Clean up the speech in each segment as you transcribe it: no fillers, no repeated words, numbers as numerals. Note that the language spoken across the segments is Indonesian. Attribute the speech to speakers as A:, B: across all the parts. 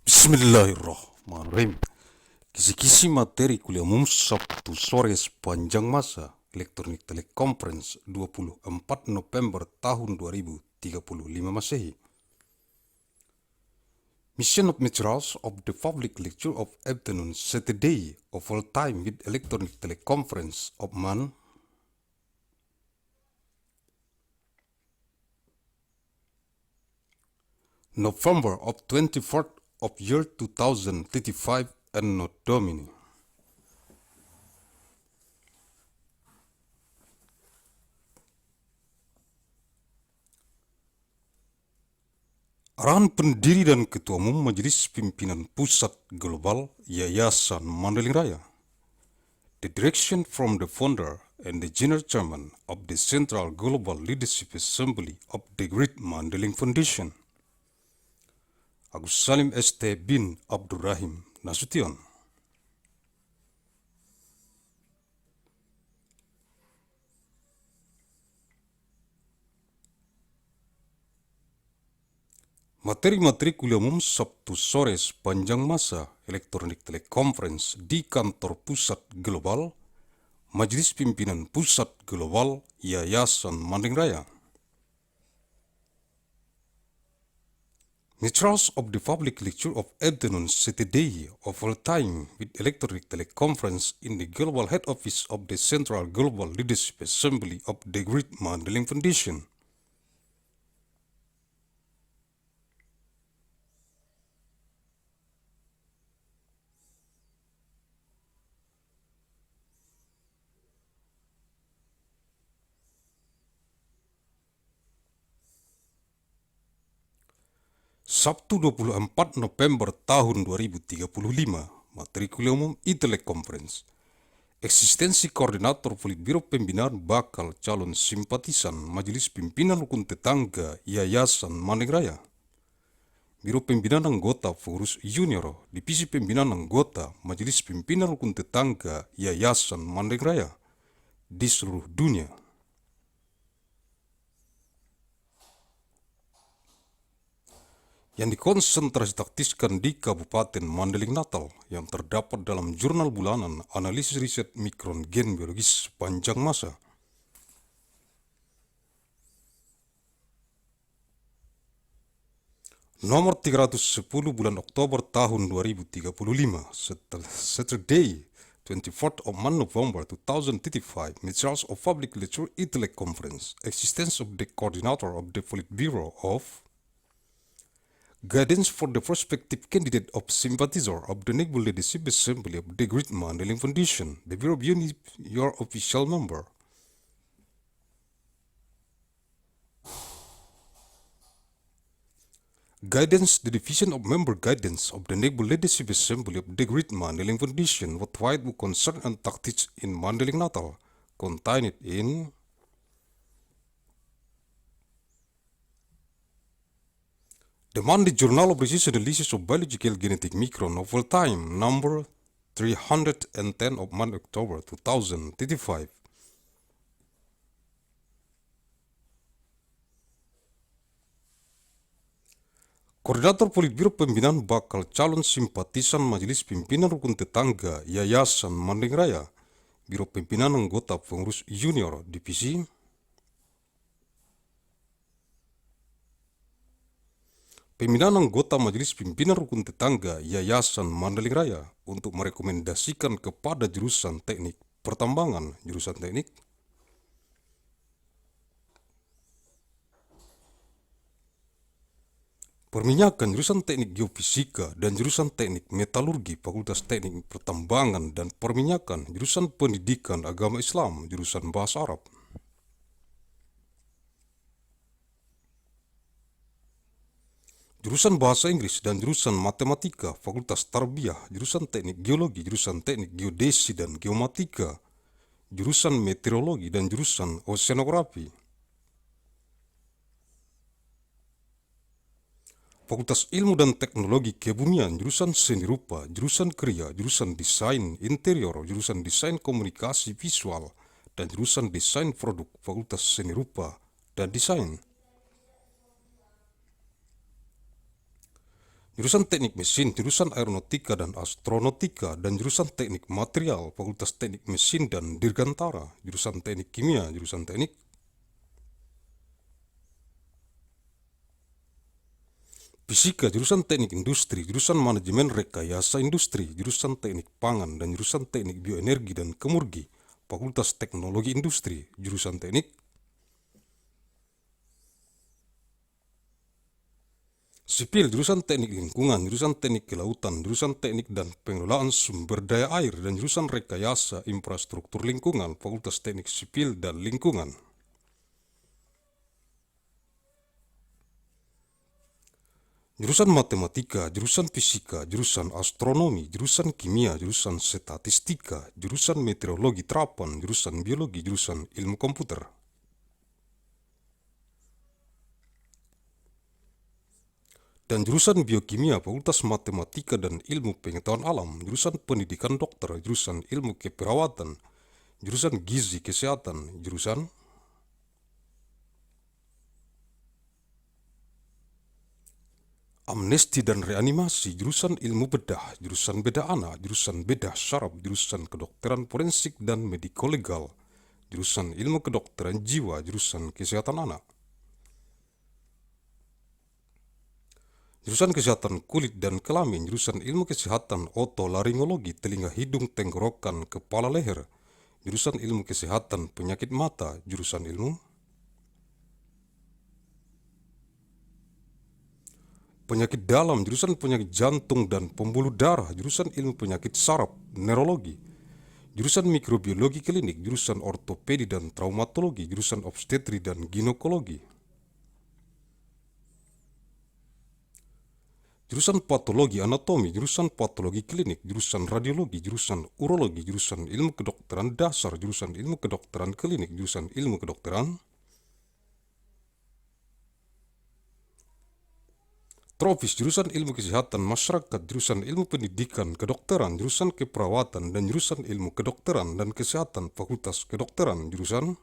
A: Bismillahirrahmanirrahim. Kisi-kisi materi kuliah umum Sabtu sore sepanjang masa elektronik teleconference 24 Nopember tahun 2035 Masehi. Mission of materials of the public lecture of afternoon Saturday of all time with electronic teleconference of November of 24th of year 2035 ANNO DOMINI. Arahan Pendiri dan Ketua Umum Majelis Pimpinan Pusat Global Yayasan Mandailing Raya. The direction from the founder and the General Chairman of the Central Global Leadership Assembly of the Great Mandailing Foundation, Agussalim ST bin Abdur Rahim Nasution. Materi-materi kuliah umum Sabtu sore sepanjang masa elektronik teleconference di kantor Pusat Global Majelis Pimpinan Pusat Global Yayasan Mandailing Raya. Materials of the public lecture of afternoon Saturday of all time with electronic teleconference in the global head office of the Central Global Leadership Assembly of the Great Mandailing Foundation. Sabtu 24 November tahun 2035, materi kuliah umum e-teleconference. Eksistensi koordinator Politbiro Pembinaan bakal calon simpatisan Majelis Pimpinan Rukun Tetangga Yayasan Mandailing Raya. Biro Pembinaan Anggota Pengurus Junior, Divisi Pembinaan Anggota Majelis Pimpinan Rukun Tetangga Yayasan Mandailing Raya di seluruh dunia. Yang dikonsentrasi taktiskan di Kabupaten Mandailing Natal yang terdapat dalam jurnal bulanan analisis riset mikron gen biologis sepanjang masa. Nomor 310 bulan Oktober tahun 2035, Saturday 24th of November 2035, materials of public lecture e-teleconference, existence of the coordinator of the Politburo of Guidance for the prospective candidate of sympathizer of the National Leadership Assembly of the Great Mandailing Foundation, the Bureau of your official member. Guidance, the division of member guidance of the National Leadership Assembly of the Great Mandailing Foundation, worldwide who concern and tactics in Mandailing Natal, contained in the Monday Journal of Research Analysis of Biological Genetic Micron of all time, number 310 of October 2035. Koordinator Politbiro Pembinaan bakal calon simpatisan Majelis Pimpinan Rukun Tetangga Yayasan Mandailing Raya, Biro Pimpinan Anggota Pengurus Junior, Divisi Pembinaan anggota Majelis Pimpinan Rukun Tetangga Yayasan Mandailing Raya untuk merekomendasikan kepada jurusan teknik pertambangan, jurusan teknik perminyakan, jurusan teknik geofisika, dan jurusan teknik metalurgi, fakultas teknik pertambangan dan perminyakan, jurusan pendidikan agama Islam, jurusan bahasa Arab. Jurusan Bahasa Inggris dan jurusan Matematika, Fakultas Tarbiyah, jurusan Teknik Geologi, jurusan Teknik Geodesi dan Geomatika, jurusan Meteorologi dan jurusan Oceanografi. Fakultas Ilmu dan Teknologi Kebumian, jurusan Seni Rupa, jurusan Kriya, jurusan Desain Interior, jurusan Desain Komunikasi Visual, dan jurusan Desain Produk, Fakultas Seni Rupa dan Desain. jurusan teknik mesin, jurusan aeronautika dan astronautika, dan jurusan teknik material, fakultas teknik mesin dan dirgantara, jurusan teknik kimia, jurusan teknik fisika, jurusan teknik industri, jurusan manajemen rekayasa industri, jurusan teknik pangan, dan jurusan teknik bioenergi dan kemurgi, fakultas teknologi industri, jurusan teknik sipil, jurusan teknik lingkungan, jurusan teknik kelautan, jurusan teknik dan pengelolaan sumber daya air, dan jurusan rekayasa infrastruktur lingkungan, fakultas teknik sipil dan lingkungan. Jurusan matematika, jurusan fisika, jurusan astronomi, jurusan kimia, jurusan statistika, jurusan meteorologi terapan, jurusan biologi, jurusan ilmu komputer. Dan jurusan biokimia, fakultas matematika dan ilmu pengetahuan alam, jurusan pendidikan dokter, jurusan ilmu keperawatan, jurusan gizi kesehatan, jurusan amnesti dan reanimasi, jurusan ilmu bedah, jurusan bedah anak, jurusan bedah syaraf, jurusan kedokteran forensik dan mediko legal, jurusan ilmu kedokteran jiwa, jurusan kesehatan anak, jurusan kesehatan kulit dan kelamin, jurusan ilmu kesehatan otolaringologi, telinga, hidung, tenggorokan, kepala, leher, jurusan ilmu kesehatan penyakit mata, jurusan ilmu penyakit dalam, jurusan penyakit jantung dan pembuluh darah, jurusan ilmu penyakit saraf, neurologi, jurusan mikrobiologi klinik, jurusan ortopedi dan traumatologi, jurusan obstetri dan ginekologi, jurusan patologi anatomi, jurusan patologi klinik, jurusan radiologi, jurusan urologi, jurusan ilmu kedokteran dasar, jurusan ilmu kedokteran klinik, jurusan ilmu kedokteran tropis, jurusan ilmu kesehatan masyarakat, jurusan ilmu pendidikan kedokteran, jurusan keperawatan, dan jurusan ilmu kedokteran dan kesehatan, fakultas kedokteran, jurusan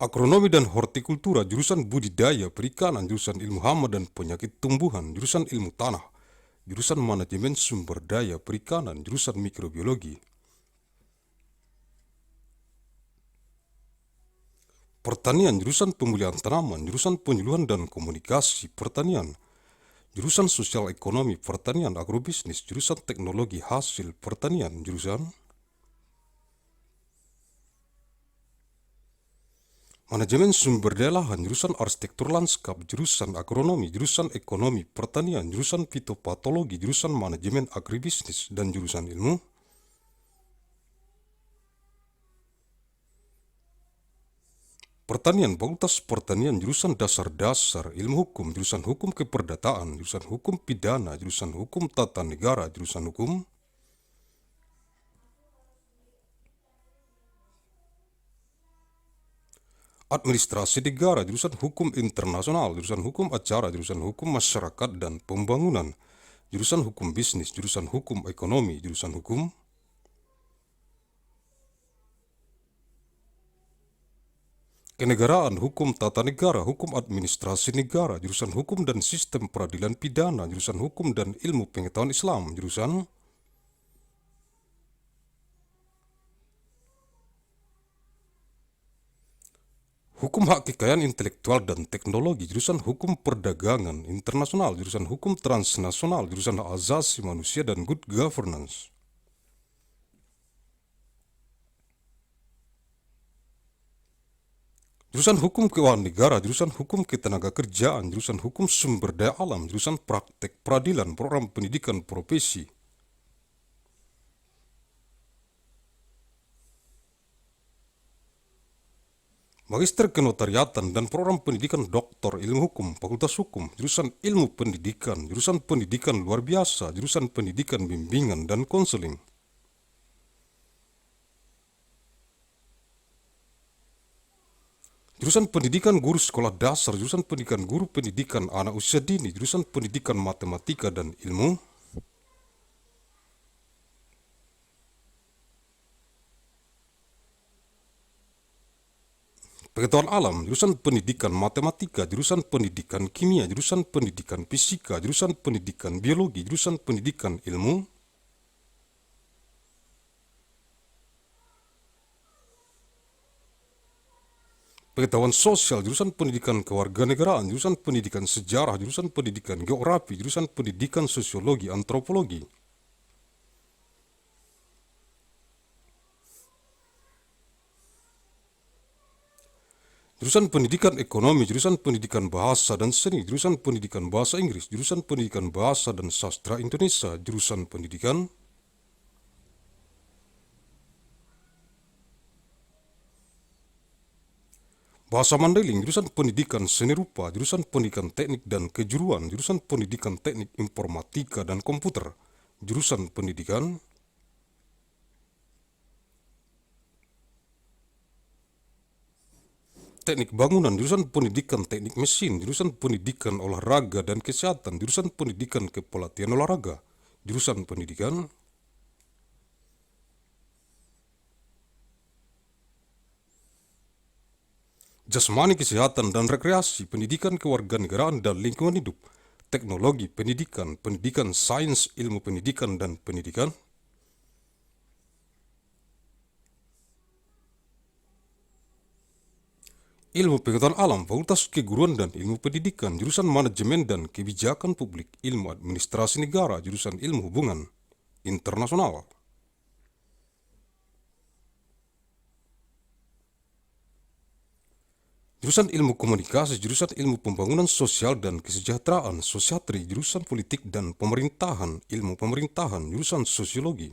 A: agronomi dan hortikultura, jurusan budidaya perikanan, jurusan ilmu hama dan penyakit tumbuhan, jurusan ilmu tanah, jurusan manajemen sumber daya perikanan, jurusan mikrobiologi, pertanian, jurusan pemulihan tanaman, jurusan penyuluhan dan komunikasi pertanian, jurusan sosial ekonomi pertanian agrobisnis, jurusan teknologi hasil pertanian, jurusan manajemen sumber daya lahan, jurusan arsitektur lanskap, jurusan agronomi, jurusan ekonomi pertanian, jurusan fitopatologi, jurusan manajemen agribisnis, dan jurusan ilmu pertanian, fakultas pertanian, jurusan dasar-dasar ilmu hukum, jurusan hukum keperdataan, jurusan hukum pidana, jurusan hukum tata negara, jurusan hukum administrasi negara, jurusan hukum internasional, jurusan hukum acara, jurusan hukum masyarakat dan pembangunan, jurusan hukum bisnis, jurusan hukum ekonomi, jurusan hukum kenegaraan, hukum tata negara, hukum administrasi negara, jurusan hukum dan sistem peradilan pidana, jurusan hukum dan ilmu pengetahuan Islam, jurusan hukum hak kekayaan intelektual dan teknologi, jurusan hukum perdagangan internasional, jurusan hukum transnasional, jurusan hak asasi manusia dan good governance. Jurusan hukum keuangan negara, jurusan hukum ketenaga kerjaan, jurusan hukum sumber daya alam, jurusan praktek peradilan, program pendidikan profesi. Magister kenotariatan dan program pendidikan doktor ilmu hukum, fakultas hukum, jurusan ilmu pendidikan, jurusan pendidikan luar biasa, jurusan pendidikan bimbingan dan konseling. Jurusan pendidikan guru sekolah dasar, jurusan pendidikan guru pendidikan anak usia dini, jurusan pendidikan matematika dan ilmu Pengetahuan alam, jurusan pendidikan matematika, jurusan pendidikan kimia, jurusan pendidikan fisika, jurusan pendidikan biologi, jurusan pendidikan ilmu pengetahuan sosial, jurusan pendidikan kewarganegaraan, jurusan pendidikan sejarah, jurusan pendidikan geografi, jurusan pendidikan sosiologi, antropologi. Jurusan pendidikan ekonomi, jurusan pendidikan bahasa dan seni, jurusan pendidikan bahasa Inggris, jurusan pendidikan bahasa dan sastra Indonesia, jurusan pendidikan bahasa Mandailing, jurusan pendidikan seni rupa, jurusan pendidikan teknik dan kejuruan, jurusan pendidikan teknik informatika dan komputer, jurusan pendidikan teknik bangunan, jurusan pendidikan teknik mesin, jurusan pendidikan olahraga dan kesehatan, jurusan pendidikan kepelatihan olahraga, jurusan pendidikan jasmani kesehatan dan rekreasi, pendidikan kewarganegaraan dan lingkungan hidup, teknologi pendidikan, pendidikan sains, ilmu pendidikan dan pendidikan, ilmu pengetahuan alam, fakultas keguruan dan ilmu pendidikan, jurusan manajemen dan kebijakan publik, ilmu administrasi negara, jurusan ilmu hubungan internasional. Jurusan ilmu komunikasi, jurusan ilmu pembangunan sosial dan kesejahteraan, sosiatri, jurusan politik dan pemerintahan, ilmu pemerintahan, jurusan sosiologi.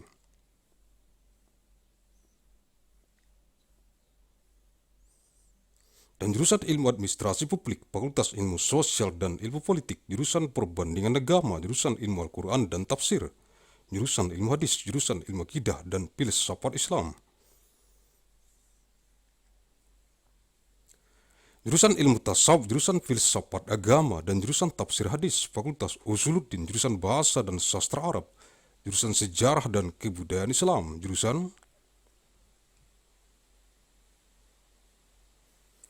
A: Dan jurusan ilmu administrasi publik, fakultas ilmu sosial dan ilmu politik, jurusan perbandingan agama, jurusan ilmu Al-Quran dan tafsir, jurusan ilmu hadis, jurusan ilmu akidah dan filsafat Islam. Jurusan ilmu tasawuf, jurusan filsafat agama dan jurusan tafsir hadis, fakultas usuluddin, jurusan bahasa dan sastra Arab, jurusan sejarah dan kebudayaan Islam, jurusan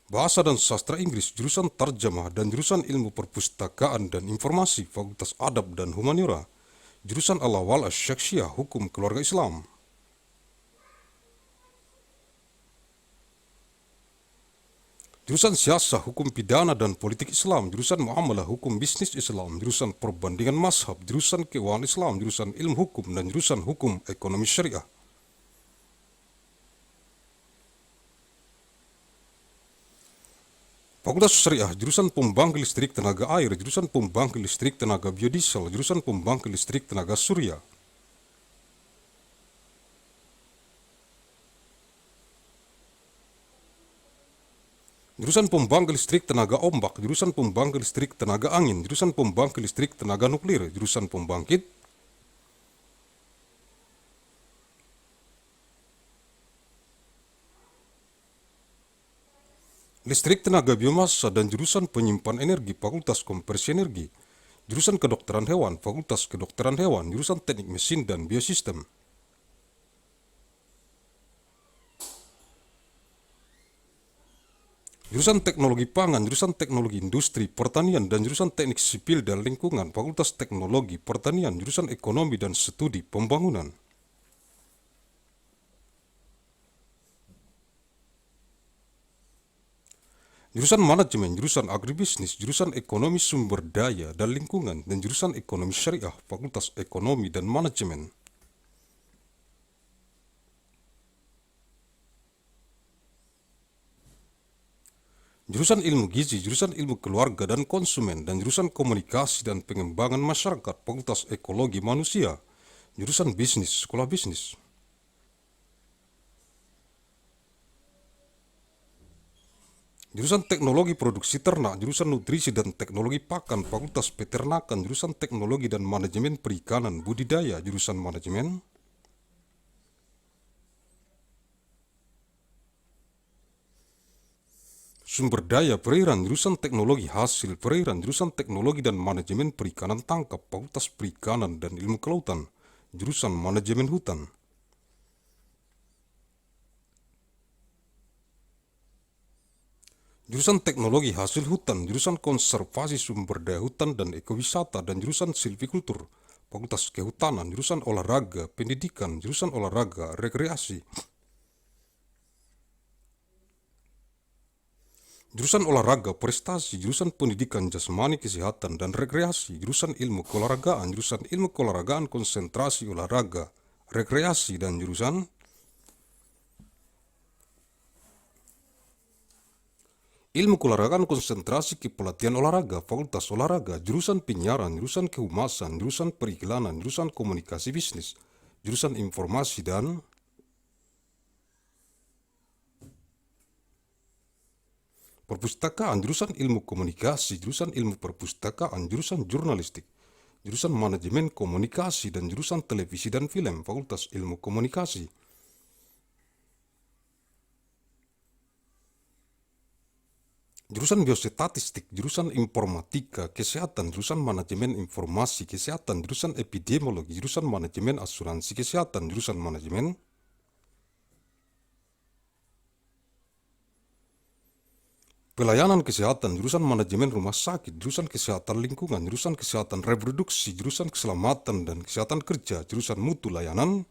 A: bahasa dan sastra Inggris, jurusan tarjamah dan jurusan ilmu perpustakaan dan informasi, fakultas adab dan humaniora, jurusan al-awal asy-syaksyiyah, hukum keluarga Islam. Jurusan siasah, hukum pidana dan politik Islam, jurusan muamalah, hukum bisnis Islam, jurusan perbandingan mazhab, jurusan keuangan Islam, jurusan ilmu hukum dan jurusan hukum ekonomi syariah. Fakultas Syariah, jurusan pembangkit listrik tenaga air, jurusan pembangkit listrik tenaga biodiesel, jurusan pembangkit listrik tenaga surya. Jurusan pembangkit listrik tenaga ombak, jurusan pembangkit listrik tenaga angin, jurusan pembangkit listrik tenaga nuklir, jurusan pembangkit listrik tenaga biomasa dan jurusan penyimpan energi, fakultas konversi energi, jurusan kedokteran hewan, fakultas kedokteran hewan, jurusan teknik mesin dan biosistem. Jurusan teknologi pangan, jurusan teknologi industri, pertanian, dan jurusan teknik sipil dan lingkungan, fakultas teknologi pertanian, jurusan ekonomi dan studi pembangunan. Jurusan manajemen, jurusan agribisnis, jurusan ekonomi sumber daya dan lingkungan, dan jurusan ekonomi syariah, fakultas ekonomi dan manajemen. Jurusan ilmu gizi, jurusan ilmu keluarga dan konsumen, dan jurusan komunikasi dan pengembangan masyarakat, fakultas ekologi manusia, jurusan bisnis, sekolah bisnis. Jurusan teknologi produksi ternak, jurusan nutrisi dan teknologi pakan, fakultas peternakan, jurusan teknologi dan manajemen perikanan budidaya, jurusan manajemen. Sumber daya perairan, jurusan teknologi hasil perairan, jurusan teknologi dan manajemen perikanan tangkap, fakultas perikanan dan ilmu kelautan, jurusan manajemen hutan. jurusan teknologi hasil hutan, jurusan konservasi sumber daya hutan dan ekowisata, dan jurusan silvikultur, fakultas kehutanan, jurusan olahraga, pendidikan, jurusan olahraga, rekreasi, jurusan olahraga, prestasi, jurusan pendidikan jasmani, kesehatan, dan rekreasi, jurusan ilmu keolahragaan, konsentrasi olahraga, rekreasi, dan jurusan ilmu keolahragaan konsentrasi kepelatihan olahraga, fakultas olahraga, jurusan penyiaran, jurusan kehumasan, jurusan periklanan, jurusan komunikasi bisnis, jurusan informasi dan perpustakaan, jurusan ilmu komunikasi, jurusan ilmu perpustakaan, jurusan jurnalistik, jurusan manajemen komunikasi, dan jurusan televisi dan film, fakultas ilmu komunikasi. Jurusan biostatistik, jurusan informatika, kesehatan, jurusan manajemen informasi, kesehatan, jurusan epidemiologi, jurusan manajemen asuransi kesehatan, jurusan manajemen pelayanan kesehatan, jurusan manajemen rumah sakit, jurusan kesehatan lingkungan, jurusan kesehatan reproduksi, jurusan keselamatan dan kesehatan kerja, jurusan mutu layanan,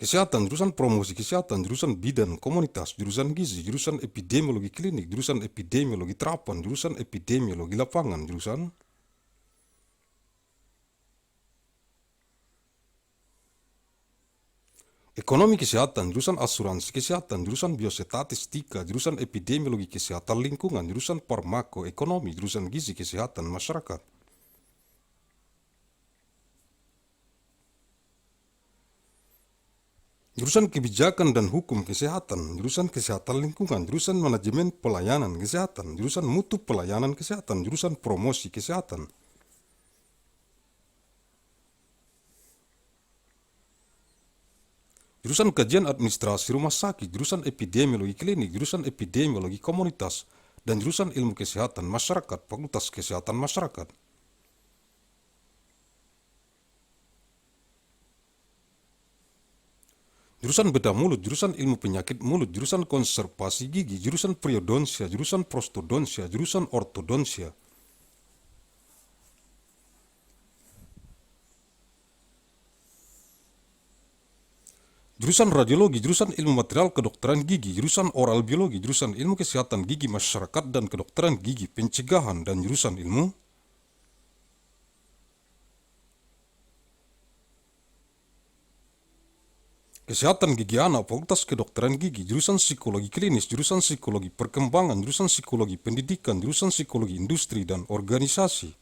A: kesehatan, jurusan promosi kesehatan, jurusan bidan komunitas, jurusan gizi, jurusan epidemiologi klinik, jurusan epidemiologi terapan, jurusan epidemiologi lapangan, jurusan ekonomi kesehatan, jurusan asuransi kesehatan, jurusan biostatistika, jurusan epidemiologi kesehatan lingkungan, jurusan farmakoekonomi, jurusan gizi kesehatan masyarakat. Jurusan kebijakan dan hukum kesehatan, jurusan kesehatan lingkungan, jurusan manajemen pelayanan kesehatan, jurusan mutu pelayanan kesehatan, jurusan promosi kesehatan. Jurusan kajian administrasi rumah sakit, jurusan epidemiologi klinik, jurusan epidemiologi komunitas, dan jurusan ilmu kesehatan masyarakat, fakultas kesehatan masyarakat. Jurusan bedah mulut, jurusan ilmu penyakit mulut, jurusan konservasi gigi, jurusan periodonsia, jurusan prostodonsia, jurusan ortodonsia. Jurusan radiologi, jurusan ilmu material kedokteran gigi, jurusan oral biologi, jurusan ilmu kesehatan gigi masyarakat dan kedokteran gigi pencegahan, dan jurusan ilmu kesehatan gigi anak, fakultas kedokteran gigi, jurusan psikologi klinis, jurusan psikologi perkembangan, jurusan psikologi pendidikan, jurusan psikologi industri dan organisasi.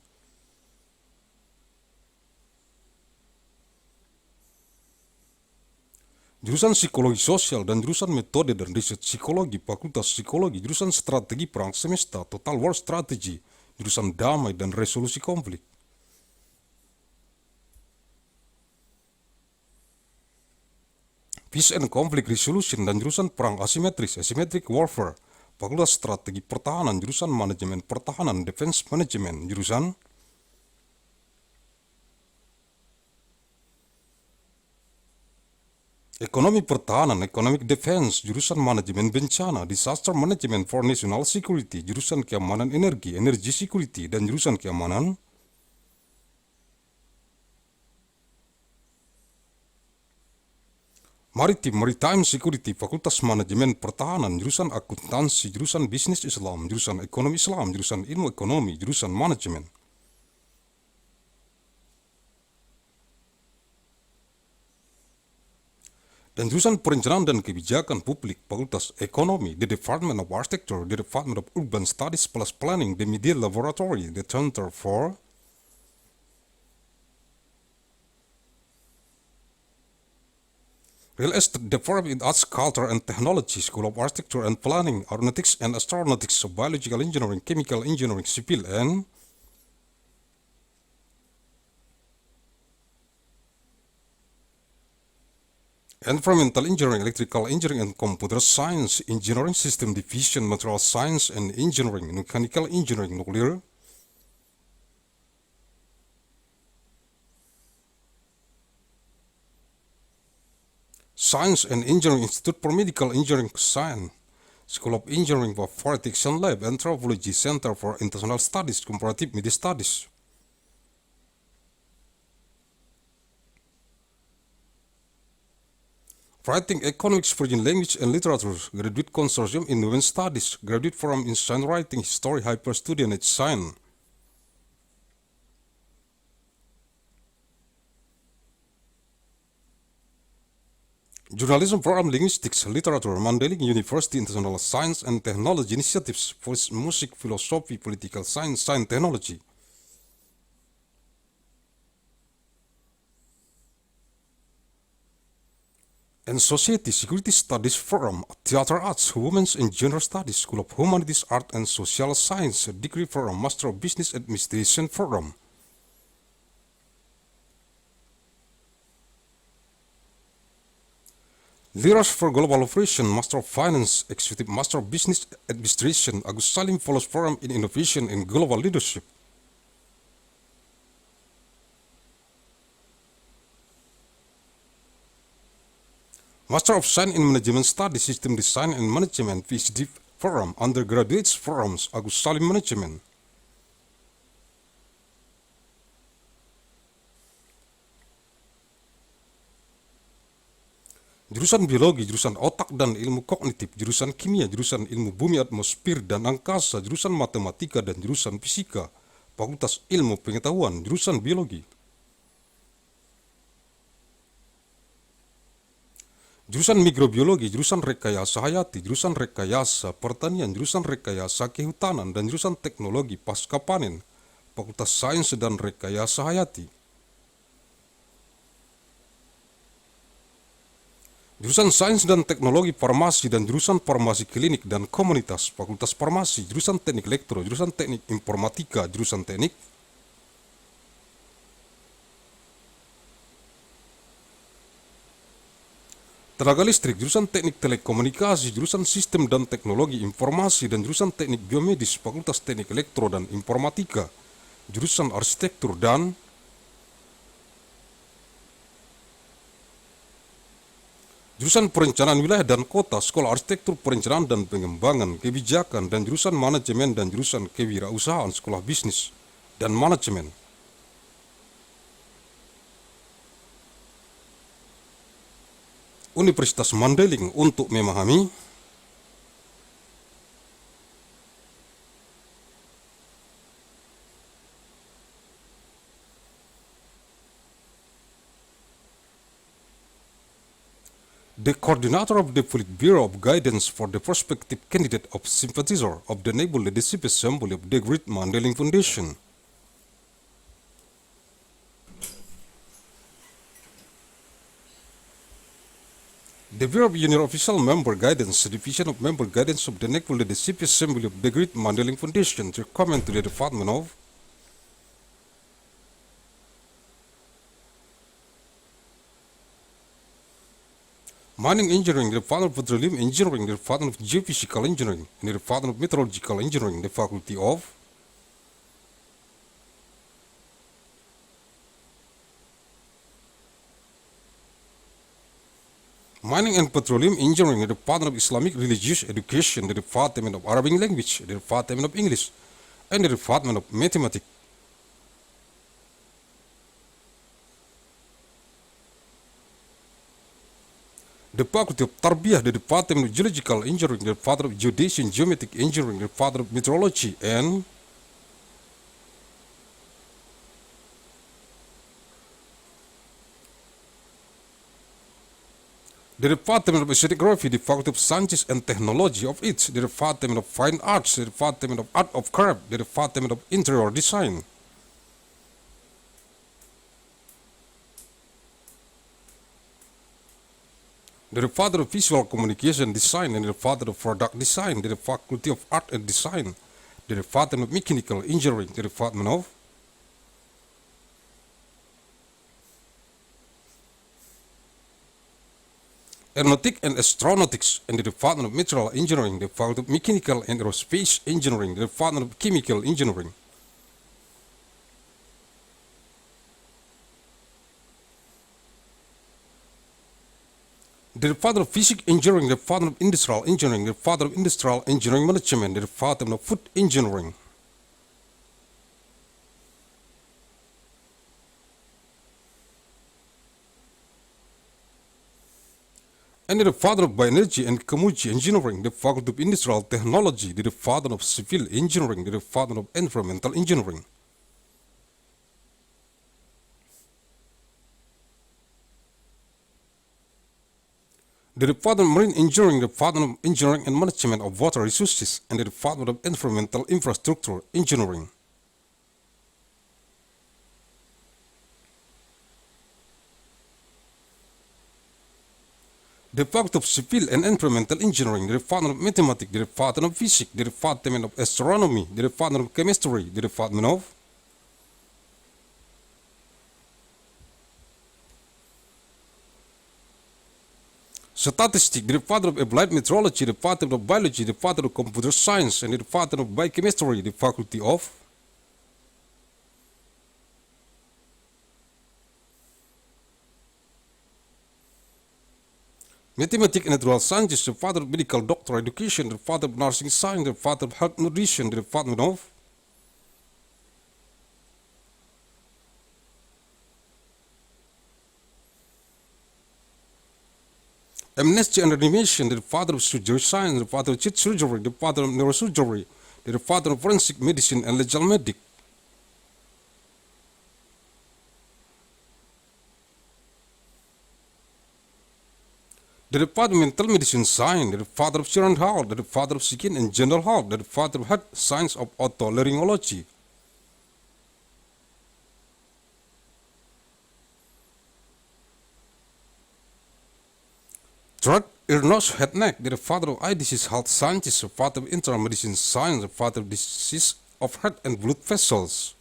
A: Jurusan psikologi sosial dan jurusan metode dan riset psikologi, fakultas psikologi, jurusan strategi perang semesta, total war strategy, jurusan damai dan resolusi konflik. Peace and Conflict Resolution dan jurusan perang asimetris, asymmetric warfare, fakultas strategi pertahanan, jurusan manajemen pertahanan, defense management, jurusan ekonomi pertahanan, economic defense, jurusan manajemen bencana, disaster management for national security, jurusan keamanan energi, energy security, dan jurusan keamanan maritime security, fakultas manajemen pertahanan, jurusan akuntansi, jurusan bisnis Islam, jurusan ekonomi Islam, jurusan ilmu ekonomi, jurusan manajemen. Dan jurusan perencanaan dan kebijakan publik, fakultas ekonomi, the Department of Architecture, the Department of Urban Studies plus Planning, the Media Laboratory, the Center for Real Estate Department in Arts, Culture and Technology, School of Architecture and Planning, Aeronautics and Astronautics, Biological Engineering, Chemical Engineering, Civil and Environmental Engineering, Electrical Engineering and Computer Science, Engineering System Division, Material Science and Engineering, Mechanical Engineering, Nuclear, Science and Engineering Institute for Medical Engineering Science, School of Engineering for Protection Lab, Anthropology Center for International Studies, Comparative Media Studies. Writing Economics, Foreign Language and Literature, Graduate Consortium in Women's Studies, Graduate Forum in Science Writing, History, Hyper Study and Science. Journalism Program Linguistics, Literature, Mandailing University International Science and Technology Initiatives, Voice, Music, Philosophy, Political Science, Science Technology. And Society Security Studies Forum, Theater Arts, Women's and Gender Studies, School of Humanities, Art and Social Science, Degree Forum, Master of Business Administration Forum. Leaders for Global Operation, Master of Finance, Executive Master of Business Administration, Agussalim Follows Forum in Innovation and Global Leadership. Master of Science in Management Studies, System Design and Management, PhD Forum, Undergraduates Forums, Agussalim Management. Jurusan Biologi, jurusan Otak dan Ilmu Kognitif, jurusan Kimia, jurusan Ilmu Bumi, Atmosfer dan Angkasa, jurusan Matematika dan jurusan Fisika, Fakultas Ilmu Pengetahuan, jurusan Biologi. Jurusan Mikrobiologi, jurusan Rekayasa Hayati, jurusan Rekayasa Pertanian, jurusan Rekayasa Kehutanan, dan jurusan Teknologi Pasca Panen, Fakultas Sains dan Rekayasa Hayati. Jurusan Sains dan Teknologi Farmasi dan jurusan Farmasi Klinik dan Komunitas, Fakultas Farmasi, jurusan Teknik Elektro, jurusan Teknik Informatika, jurusan Teknik. Tenaga Listrik, jurusan Teknik Telekomunikasi, jurusan Sistem dan Teknologi Informasi dan jurusan Teknik Biomedis, Fakultas Teknik Elektro dan Informatika, jurusan Arsitektur dan jurusan Perencanaan Wilayah dan Kota, Sekolah Arsitektur Perencanaan dan Pengembangan Kebijakan, dan jurusan Manajemen dan jurusan Kewirausahaan, Sekolah Bisnis dan Manajemen. Universitas Mandailing untuk memahami the coordinator of the Politburo of Guidance for the prospective candidate of sympathizer of the Naval Leadership Assembly of the Great Mandailing Foundation. The Bureau of Junior Official Member Guidance, Division of Member Guidance of the Naval Leadership Assembly of the Great Mandailing Foundation, to recommend to the Department of Mining Engineering, the Department of Petroleum Engineering, the Department of Geophysical Engineering, and the Department of Meteorological Engineering, the Faculty of Mining and Petroleum Engineering, the Department of Islamic Religious Education, the Department of Arabic Language, the Department of English, and the Department of Mathematics. The Faculty of Tarbiyah, the Department of Geological Engineering, the Department of Geodesy and Geometric Engineering, the Department of Meteorology, and the Department of Aestheticography, the Faculty of Sciences and Technology of it, the Department of Fine Arts, the Department of Art of Craft, the Department of Interior Design. The Department of Visual Communication Design, and the Department of Product Design, the Faculty of Art and Design, the Department of Mechanical Engineering, the Department of Aeronautic and Astronautics, and the Department of Material Engineering, the Faculty of Mechanical and Aerospace Engineering, the Department of Chemical Engineering. The father of physics engineering, the father of industrial engineering, the father of industrial engineering management, the father of food engineering. And the father of bioenergy and chemistry engineering, the faculty of industrial technology, the father of civil engineering, the father of environmental engineering. The father of marine engineering, the father of engineering and management of water resources, and the father of environmental infrastructure engineering. The faculty of civil and environmental engineering, the father of mathematics, the father of physics, the department of astronomy, the department of chemistry, the department of statistics, the father of applied meteorology, the father of biology, the father of computer science, and the father of biochemistry, the faculty of mathematics and natural sciences, the father of medical doctor education, the father of nursing science, the father of health nutrition, the department of amnesty and animation, the father of surgery science, the father of chest surgery, the father of neurosurgery, the father of forensic medicine and legal medic. The departmental medicine science, the father of children's health, the father of skin and general health, the father of health science of otolaryngology. Throat, ear, nose, head, neck, the father of eye disease health scientist, the father of internal medicine science, the father of disease of heart and blood vessels.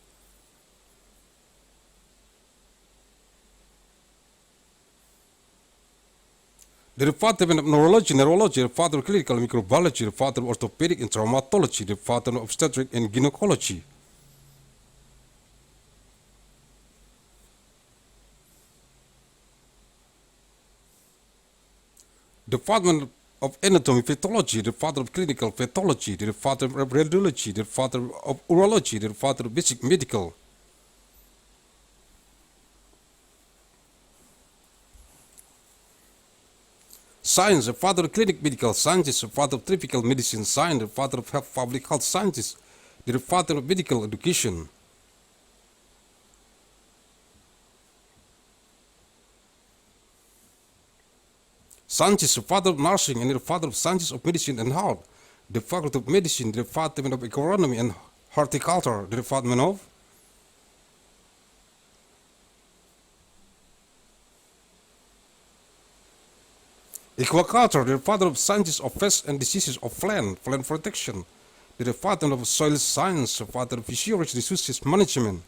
A: The department of neurology, the father of clinical microbiology, the father of orthopedic and traumatology, the father of obstetric and gynecology. The department of anatomy pathology, the father of clinical pathology, the father of radiology, the father of urology, the father of basic medical. Science, the father of clinic medical sciences, the father of tropical medicine science, the father of health, public health sciences, the father of medical education. Sciences, the father of nursing, and the father of sciences of medicine and health, the faculty of medicine, the department of agronomy and horticulture, the department of aquaculture, the father of sciences of pests and diseases of plant protection, the department of soil science, the father of fisheries resources management.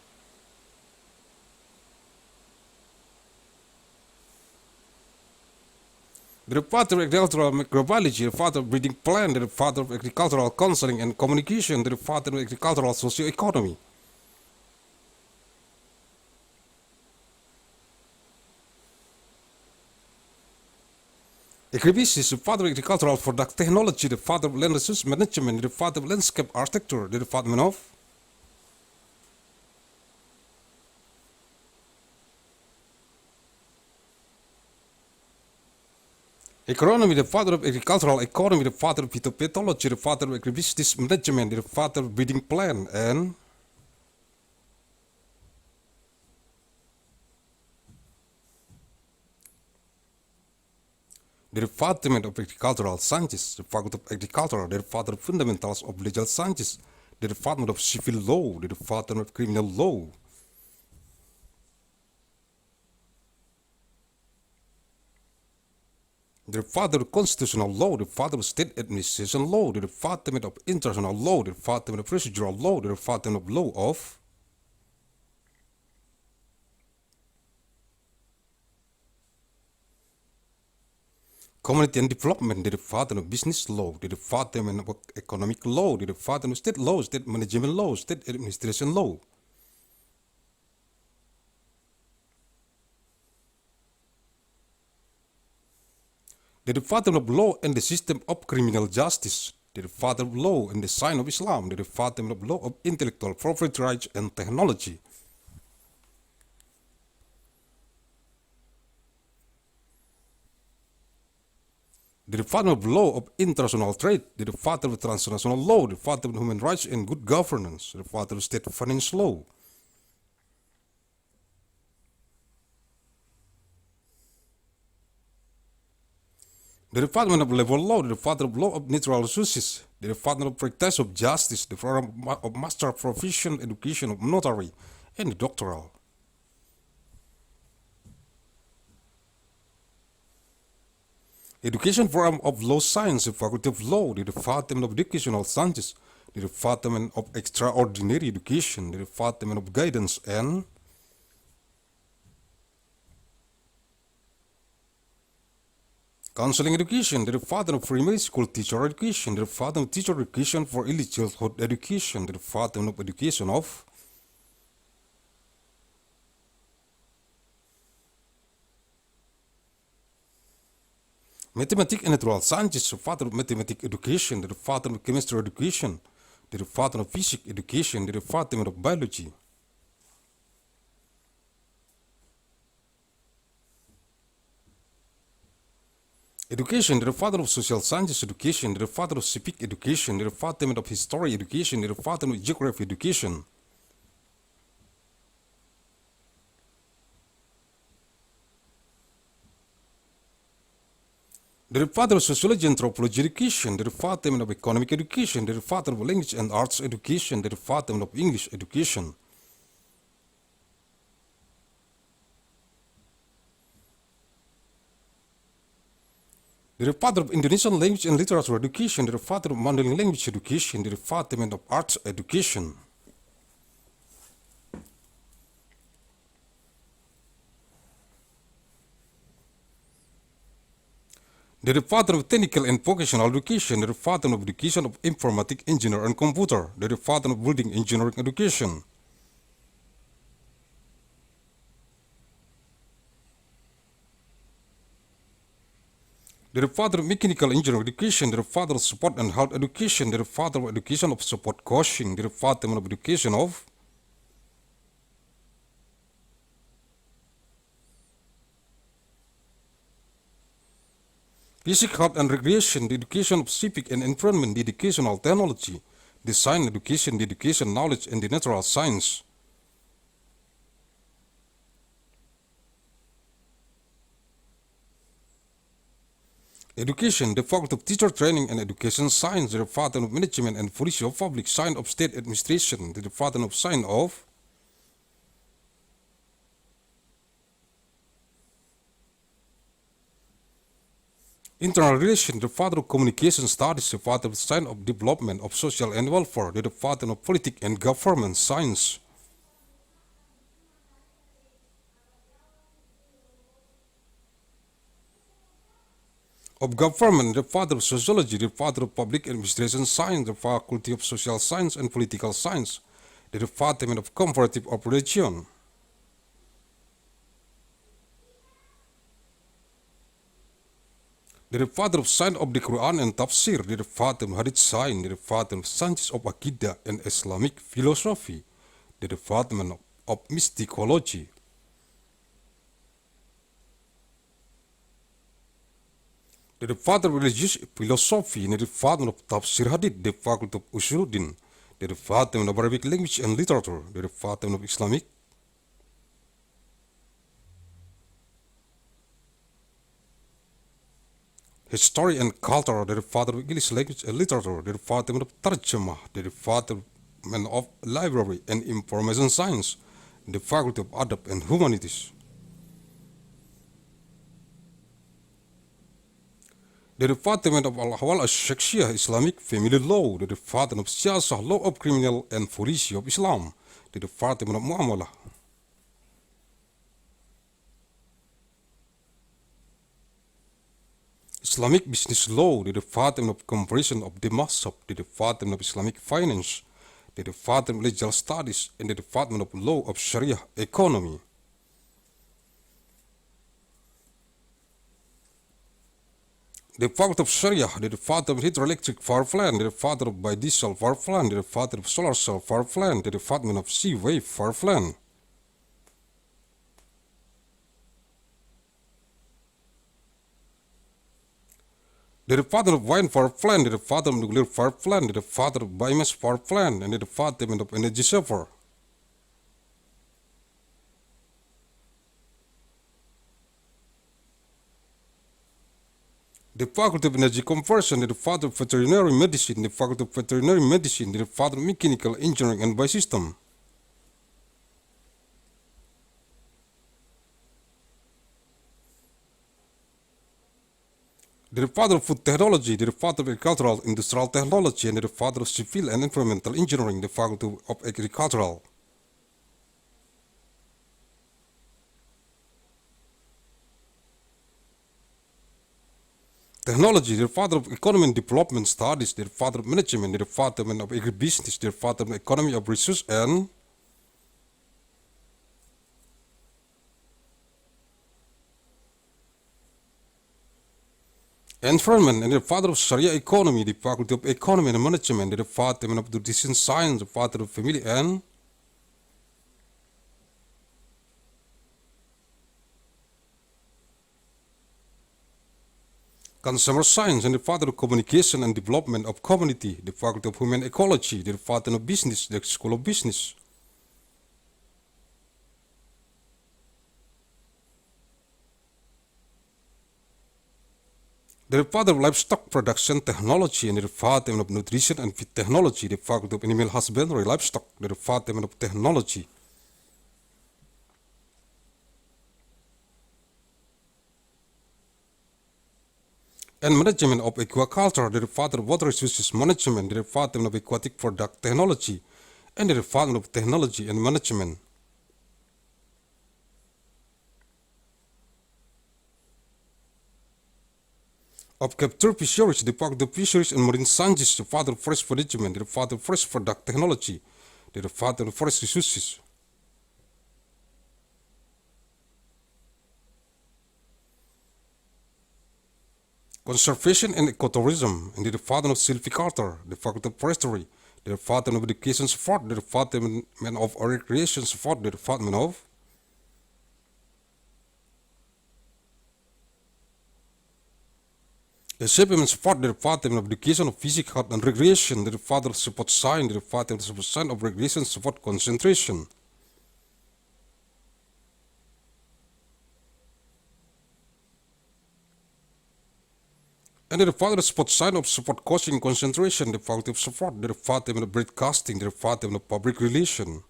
A: The father of agricultural microbiology, the father of breeding plant, the father of agricultural counseling and communication, the father of agricultural socio-economy. Agribusiness, the father of agricultural product technology, the father of land resource management, the father of landscape architecture, the department of economy, the father of agricultural economy, the father of phytopathology, the father of agribusiness management, the father of breeding plant, and the department of agricultural sciences, the faculty of agriculture, the father of fundamentals of legal sciences, the department of civil law, the department of criminal law. The father of constitutional law, the father of state administration law, the department of international law, the department of procedural law, the department of law of community and development, the department of business law, the department of economic law, the department of state law, state management law, state administration law. The Department of Law and the System of Criminal Justice, the Department of Law and the Sign of Islam, the Department of Law of Intellectual Property Rights and Technology, the Department of Law of International Trade, the Department of Transnational Law, the Department of Human Rights and Good Governance, the Department of State Finance Law, the Department of Labor Law, the Department of Law of Natural Resources, the Department of Practice of Justice, the Program of Master Profession Education of Notary, and the Doctoral. Education Program of Law Science, the Faculty of Law, the Department of Educational Sciences, the Department of Extraordinary Education, the Department of Guidance and Counseling Education, the Department of Primary School Teacher Education, the Department of Teacher Education for Early Childhood Education, the Department of Education of Mathematics and Natural Sciences, the Department of Mathematics Education, the Department of Chemistry Education, the Department of Physics Education, the Department of Biology. Education, the Department of Social Sciences Education, the Department of Civic Education, the Department of History Education, the Department of Geography Education. The Department of Sociology and Anthropology Education, the Department of Economic Education, the Department of Language and Arts Education, the Department of English Education. The Department of Indonesian Language and Literature Education, the Department of Mandailing Language Education, the Department of Arts Education. The Department of Technical and Vocational Education, the Department of Education of Informatic Engineer and Computer, the Department of Building Engineering Education. The Department of Mechanical Engineering Education, the Department of Sport and Health Education, the Department of Education of Support Coaching, the Department of Education of Physical Health and Recreation, the Education of Civic and Environment, the Educational Technology, the Science Education, the Education Knowledge and the Natural Science. Education, the Faculty of Teacher Training and Education Science, the Department of Management and Policy of Public Science of State Administration, the Department of Science of Internal Relations, the Department of Communication Studies, the Department of Science of Development of Social and Welfare, the Department of Politics and Government Science. Of Government, the Department of Sociology, the Department of Public Administration Science, the Faculty of Social Science and Political Science, the Department of Comparative Operation. The Department of Science of the Quran and Tafsir, the Department of Hadith Science, the Department of Sciences of Aqidah and Islamic Philosophy, the Department of Mysticology. The Department of Religious Philosophy, the Department of Tafsir Hadith, the Faculty of Usuluddin, the Department of Arabic Language and Literature, the Department of Islamic History and Culture, the Department of English Language and Literature, the Department of Tarjamah, the Department of Library and Information Science, the Faculty of Adab and Humanities. The Department of Al-Hawal Al-Shakshiyah, Islamic Family Law, the Department of Siyasah, Law of Criminal and Policy of Islam, the Department of Muamalah. Islamic Business Law, the Department of Comparison of the Mazhab, the Department of Islamic Finance, the Department of Legal Studies, and the Department of Law of Sharia Economy. The father of Sharia, the father of hydroelectric power plant, the father of biodiesel power plant, the father of solar cell power plant, the father of sea wave power plant. The father of wind power plant, the father of nuclear power plant, the father of biomass power plant, and the father of energy saver. The faculty of energy conversion, the father of veterinary medicine, the faculty of veterinary medicine, the father of mechanical engineering and biosystem. The father of food technology, the father of agricultural industrial technology, and the father of civil and environmental engineering, the faculty of agricultural. Technology, the father of economy and development studies, the father of management, the father of agribusiness, the father of economy of resource and environment, and the father of Sharia economy, the faculty of economy and management, the father of decision science, the father of family and consumer science, and the father of communication and development of community, the faculty of human ecology, the father of business, the school of business. The father of livestock production technology, and the father of nutrition and feed technology, the faculty of animal husbandry, livestock, the father of technology. And management of aquaculture, the father of water resources management, the father of aquatic product technology, and the father of technology and management. Of capture fisheries, the father of fisheries and marine sciences, the father of forest management, the father of forest product technology, the father of forest resources. Conservation and ecotourism, and the father of silviculture, the faculty of forestry, the father of education support, the department of recreation support, the department of the SEPANJANG support, the department of education of physical health and recreation, the father of support science, the department of support science of recreation support concentration. And the father of support science of support coaching concentration, the faculty of support, the department of broadcasting, the department of public relations.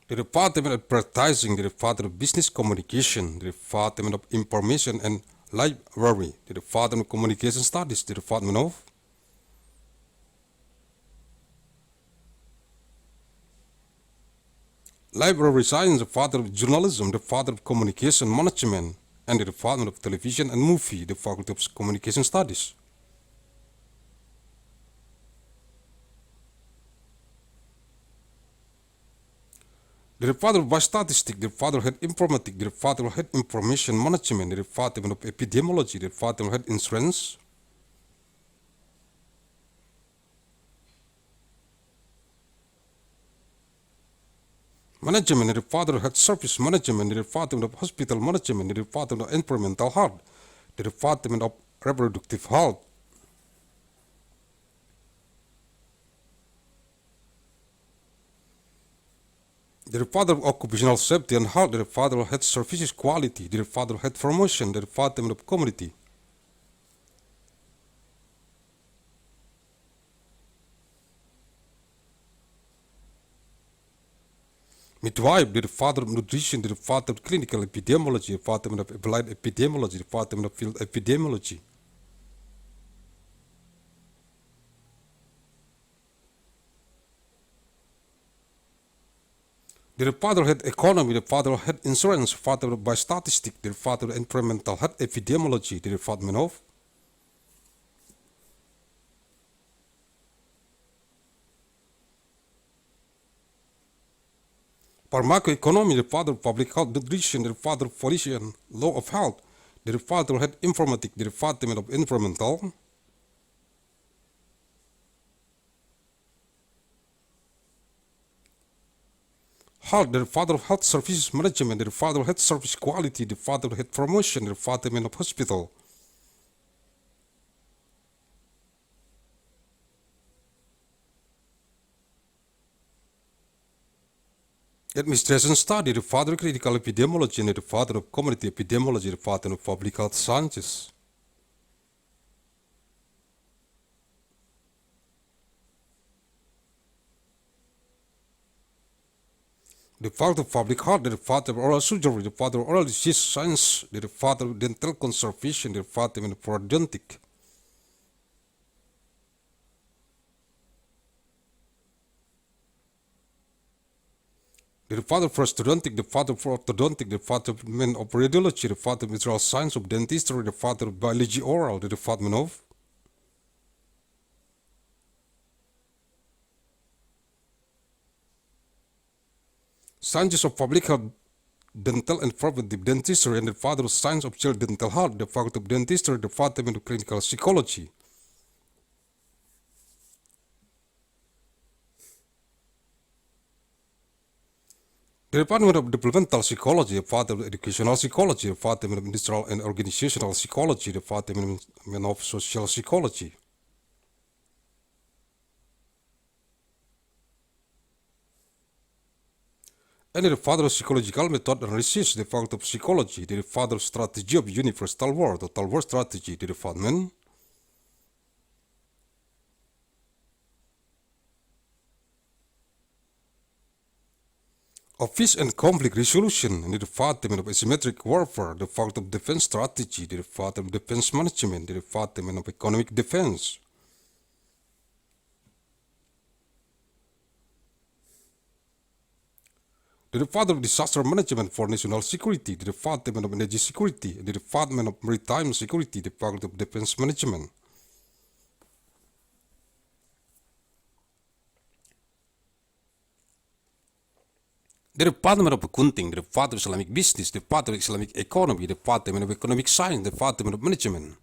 A: The department of advertising, the department of business communication, the department of information and library, the department of communication studies, the department of library science, the father of journalism, the father of communication management, and the department of television and movie, the faculty of communication studies. The father of biostatistics, the father of health informatics, the father of health information management, the father of epidemiology, the father of health insurance. Management, the father of health service management, the department of hospital management, the department of environmental health, the department of reproductive health. The father of occupational safety and health, the father of health services quality, the father of health promotion, the department of community. Midwife, the father of nutrition, the father of clinical epidemiology, the department of applied epidemiology, the department of field epidemiology. The father of health economy, the father of health insurance, the father of biostatistics, the father of environmental health epidemiology, the department of Pharmacoeconomy, the father of public health, nutrition, the father of pollution, law of health, the father of health informatics, the department of environmental, health, the father of health services management, the father of health service quality, the father of health promotion, the department of hospital. Administration study, the father of critical epidemiology, and the father of community epidemiology, the father of public health sciences. The father of public health, the father of oral surgery, the father of oral disease science, the father of dental conservation, the father of periodontic. The father for orthodontic, the father for orthodontic, the father of radiology, the father of material science of dentistry, the father of biology oral, the department of. Sciences of public health, dental and preventive dentistry, and the father of science of child dental health, the father of dentistry, the department of clinical psychology. The Department of Developmental Psychology, the Department of Educational Psychology, the Department of Industrial and Organizational Psychology, the Department of Social Psychology. And the Father of Psychological Method and Research, the Faculty of Psychology, the Father of Strategy of Universal War, Total War Strategy, the Department. Of Peace and Conflict Resolution, and the Department of Asymmetric Warfare, the Faculty of Defense Strategy, the Department of Defense Management, the Department of Economic Defense. The Department of Disaster Management for National Security, the Department of Energy Security, the Department of Maritime Security, the Department of Defense Management. The Department of Accounting, the Department of Islamic Business, the Department of Islamic Economy, the Department of Economic Science, the Department of Management.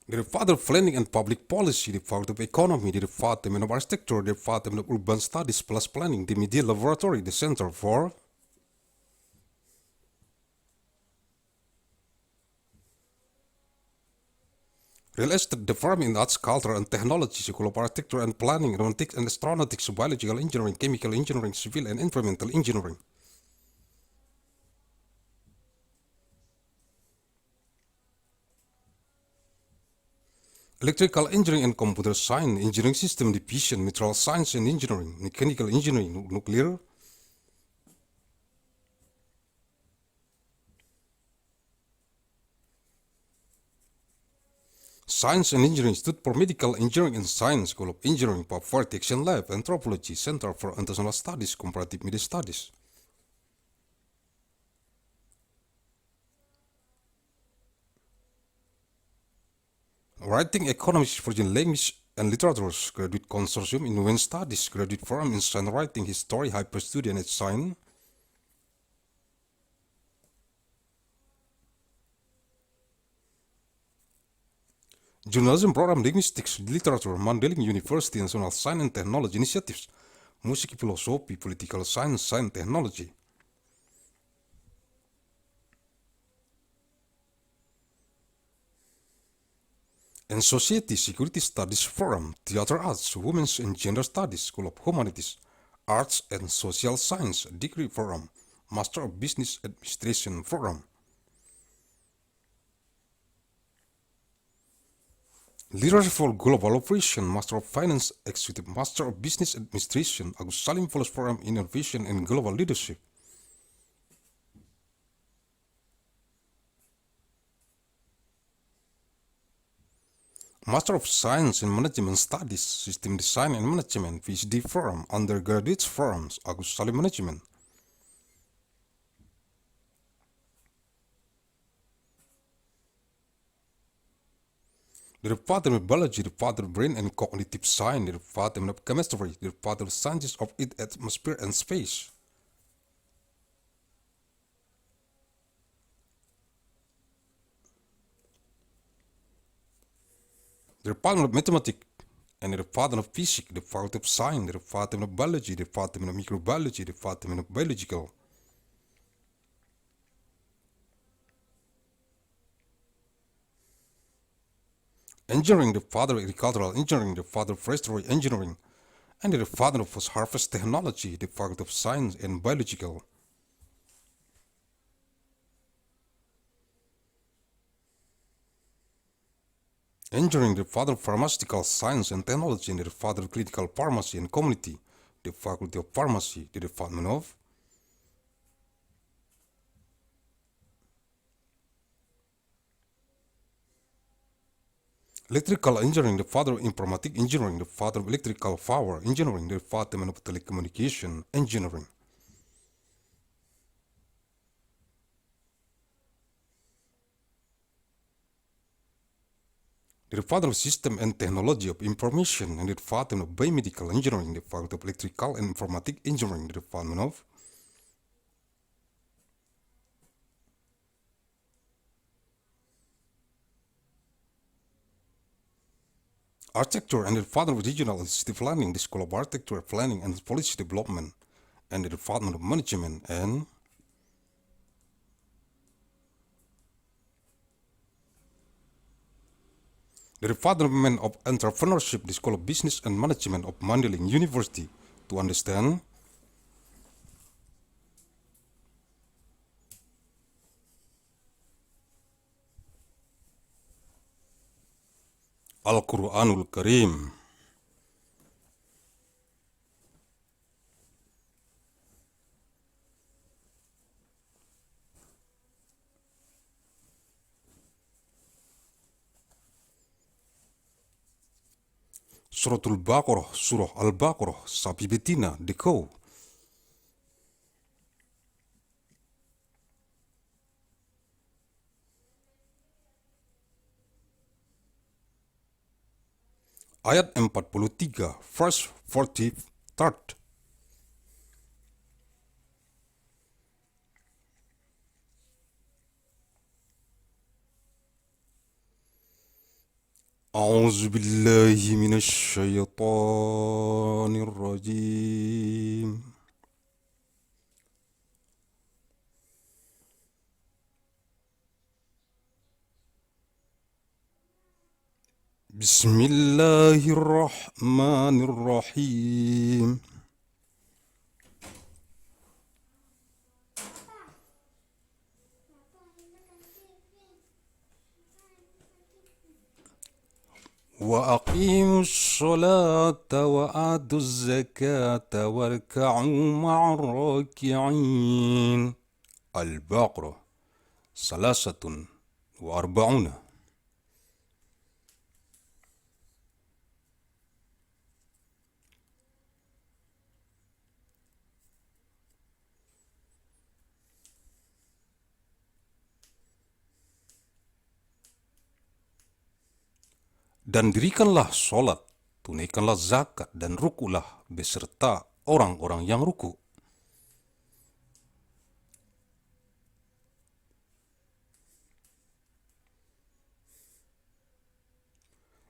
A: The Department of Planning and Public Policy, the Department of Economy, the Department of Architecture, the Department of Urban Studies plus Planning, the Media Laboratory, the Center for Real Estate, Department in Arts, Culture and Technology, School of Architecture and Planning, Aeronautics and Astronautics, Biological Engineering, Chemical Engineering, Civil and Environmental Engineering. Electrical Engineering and Computer Science, Engineering System Division, Material Science and Engineering, Mechanical Engineering, Nuclear. Science and Engineering Institute for Medical Engineering and Science, School of Engineering, Poverty Action Lab, Anthropology, Center for International Studies, Comparative Media Studies. Writing Economics, Foreign Language and Literatures, Graduate Consortium in Women Studies, Graduate Forum in Science Writing, History, Hyper Study and Science. Journalism Program, Linguistics, Literature, Mandailing University, National Science and Technology Initiatives, Music, Philosophy, Political Science, Science and Technology. And Society Security Studies Forum, Theater Arts, Women's and Gender Studies, School of Humanities, Arts and Social Science, Degree Forum, Master of Business Administration Forum. Leadership for Global Operation, Master of Finance, Executive Master of Business Administration, Agussalim Fellows Forum, Innovation and Global Leadership. Master of Science in Management Studies, System Design and Management, PhD Forum, Undergraduate Forums, Agussalim Management. The Department of Biology, the Department of Brain and Cognitive Science, the Department of Chemistry, the Department of Sciences of Earth, Atmosphere and Space. The Department of Mathematics and the Department of Physics, the Department of Science, the Department of Biology, the Department of Microbiology, the Department of Biological. Engineering, the Department of Agricultural Engineering, the Department of Forestry Engineering, and the Department of Post-Harvest Technology, the Department of Science and Biological. Engineering, the Department of Pharmaceutical Science and Technology, and the Department of Clinical Pharmacy and Community, the Faculty of Pharmacy, the Department of Electrical Engineering, the Department of Informatic Engineering, the Department of Electrical Power Engineering, the Department of Telecommunication Engineering. The Department of System and Technology of Information and the Department of Biomedical Engineering, the Department of Electrical and Informatic Engineering, the Department of Architecture and the Department of Regional and City Planning, the School of Architecture, Planning and Policy Development, and the Department of Management and the Department of Entrepreneurship, the School of Business and Management of Mandailing University, to understand Al-Quranul Karim. Suratul Baqarah, Surah Al-Baqarah, Sapi Betina, Dekau. Ayat 43, verse 43. أعوذ بالله من الشيطان الرجيم بسم الله الرحمن الرحيم وأقيموا الصلاة وآتوا الزكاة واركعوا مع الراكعين. البقرة 43. Dan dirikanlah sholat, tunaikanlah zakat, dan rukulah beserta orang-orang yang ruku.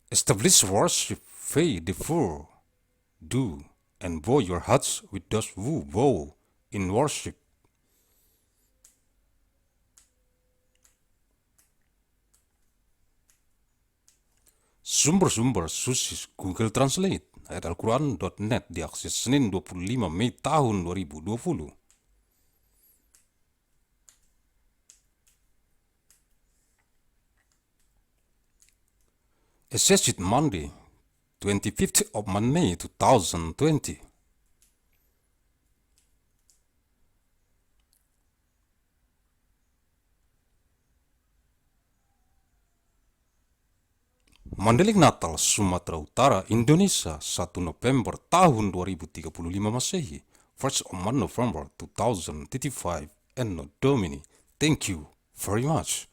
A: Establish worship, faith, defer, do, and bow your hearts with those who bow in worship. Sumber-sumber Susis Google Translate, ayat Al-Quran.net, diakses Senin 25 Mei tahun 2020. Assessed Monday, 25th of May 2020. Mandailing Natal, Sumatera Utara, Indonesia, 1 Nopember tahun 2035 Masehi, 1st of Nopember 2035, ANNO, DOMINI. Thank you very much.